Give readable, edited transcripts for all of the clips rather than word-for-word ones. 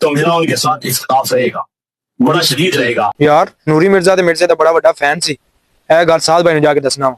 تو میرا ان کے ساتھ اختلاف رہے گا، بڑا شدید رہے گا۔ یار نوری مرزا تے مرزے دا بڑا بڑا فین سی، اے گل سعد بھائی نے جا کے دسنا وا۔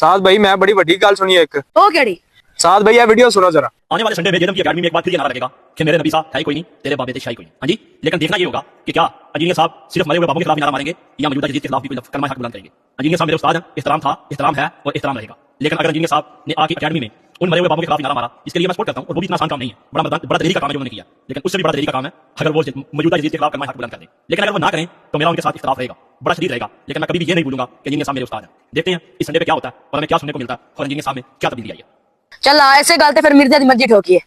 سعد بھائی میں بڑی بڑی گل سنی ایک۔ او کیڑی؟ سعد بھائی یہ ویڈیو سنو ذرا۔ آنے والے سنڈے میں جنم کی اکیڈمی میں ایک بار پھر یہ نعرہ لگے گا کہ میرے نبی صاحب ہے ہی کوئی نہیں، تیرے بابے شاہی کوئی نہیں۔ ہاں جی، لیکن دیکھنا یہ ہوگا کہ کیا انجینئر صاحب صرف مرے ہوئے بابوں کے خلاف نعرہ ماریں گے یا موجودہ جدید کے خلاف بھی کوئی کلمہ حق بلند کریں گے۔ انجینئر صاحب میرے استاد ہیں، احترام تھا، احترام ہے اور احترام رہے گا، لیکن اگر انجینئر صاحب نے آ کے اکیڈمی میں ان مرے ہوئے بابوں کے خلاف نعرہ مارا، اس کے لیے میں سپورٹ کرتا ہوں، اور وہ بھی اتنا آسان کام نہیں ہے، بڑا دلیری کا کام ہے جو انہوں نے کیا، لیکن اس سے بھی بڑا دلیری کا کام ہے اگر وہ موجودہ جدید کے خلاف کلمہ حق بلند کر دیں۔ لیکن اگر وہ نہ کریں تو میرا ان کے ساتھ اختلاف رہے گا، بڑا شدید رہے گا، لیکن میں کبھی بھی یہ نہیں بولوں گا کہ انجینئر صاحب میرے استاد ہیں۔ دیکھتے ہیں اس سنڈے پہ کیا ہوتا ہے اور ہمیں کیا سننے کو ملتا ہے اور انجینئر صاحب میں کیا تبدیلی آئی ہے۔ چل ایسے گل تے پھر مرزے دی مرضی ٹھوکیے۔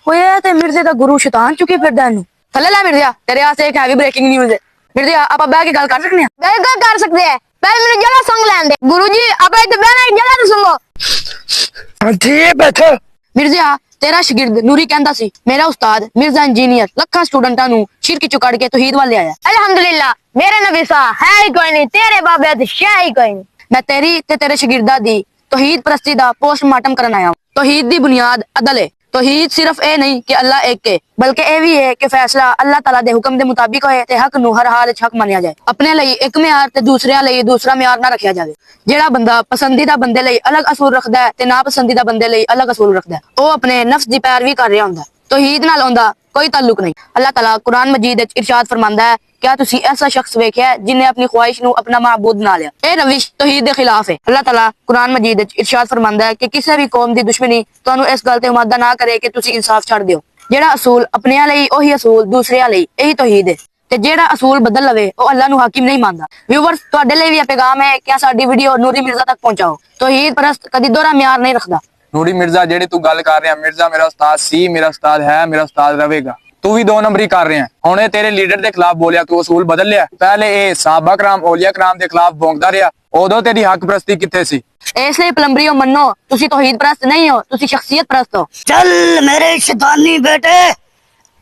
ہوئے تے مرزے دا گرو شیطان چکی پھردا اینو۔ تھلے لا مرزا، تیرے واسطے ایک ہیوی بریکنگ نیوز ہے۔ مرزا آپ بیٹھ کے گل کر سکنے ہیں؟ بالکل کر سکتے ہیں، پہلے میری جگہ سنگ لین دے۔ گرو جی آپ ادھر بیٹھنا، ایک جگہ تے سنگو۔ ٹھیک بیٹھو۔ مرزا تیرا شاگرد نوری کہندا سی میرا استاد مرزا انجینئر لکھاں سٹوڈنٹاں نو شرک چ کڈ کے توحید وال لے آیا۔ الحمدللہ میرے نبی صاحب ہے ہی کوئی نہیں، تیرے بابے تے شے ہی کوئی نہیں۔ میں تیری تے تیرے شاگرداں دی توحید پرستی دا پوسٹ مارٹم کرن آیا ہوں۔ توحید دی بنیاد عدل ہے۔ توحید صرف اے نہیں کہ اللہ ایک ہے، بلکہ اے بھی ہے کہ فیصلہ اللہ تعالیٰ دے حکم دے مطابق ہوئے تے حق نو ہر حال وچ حق منیا جائے۔ اپنے لئی ایک معیار تے دوسرے لئی دوسرا معیار نہ رکھیا جاوے۔ جیڑا بندہ پسندیدہ بندے لئی الگ اصول رکھدا ہے تے ناپسندیدہ بندے لئی الگ اصول رکھدا ہے، او اپنے نفس دی پیروی کر رہا ہوندا ہے۔ توحید نال اوندا کوئی تعلق نہیں۔ اللہ تعالیٰ قرآن مجید وچ ارشاد فرماندا ہے، کیا تسی ایسا شخص ویکھیا ہے جن نے اپنی خواہش نو اپنا معبود بنا لیا؟ اے روش توحید دے خلاف ہے۔ اللہ تعالیٰ قرآن مجید وچ ارشاد فرماندا ہے کہ کسی بھی قوم دی دشمنی تانوں اس گل تے امادہ نہ کرے کہ تسی انصاف چھڑ دیو۔ جیڑا اصول اپنیاں لئی اوہی اصول دوسریاں لئی، یہی توحید ہے۔ تے جیڑا اصول بدل لوے او اللہ نو حاکم نہیں ماندا۔ ویورز تواڈے لئی بھی یہ پیغام ہے کہ ساڈی ویڈیو نوری مرزا تک پہنچاؤ۔ توحید پرست کدی دوہرا معیار نہیں رکھدا۔ نوری مرزا جیڑی تو گل کر رہا، مرزا میرا استاد سی، میرا استاد ہے، میرا استاد رہے گا۔ تو بھی دو نمبری کر رہے ہیں۔ ہن تیرے لیڈر دے خلاف بولیا، تو اصول بدل لیا۔ پہلے اے صحابہ کرام اولیاء کرام دے خلاف بونکدا رہیا، اودوں تیری حق پرستی کتھے سی؟ اس لیے پلمبریو منو، تسی توحید پرست نہیں ہو، تسی شخصیت پرست ہو۔ چل میرے شیطانی بیٹے،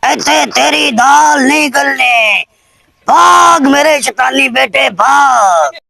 ایتھے تیری دال نہیں گلنی، بھاگ میرے شیطانی بیٹے بھاگ۔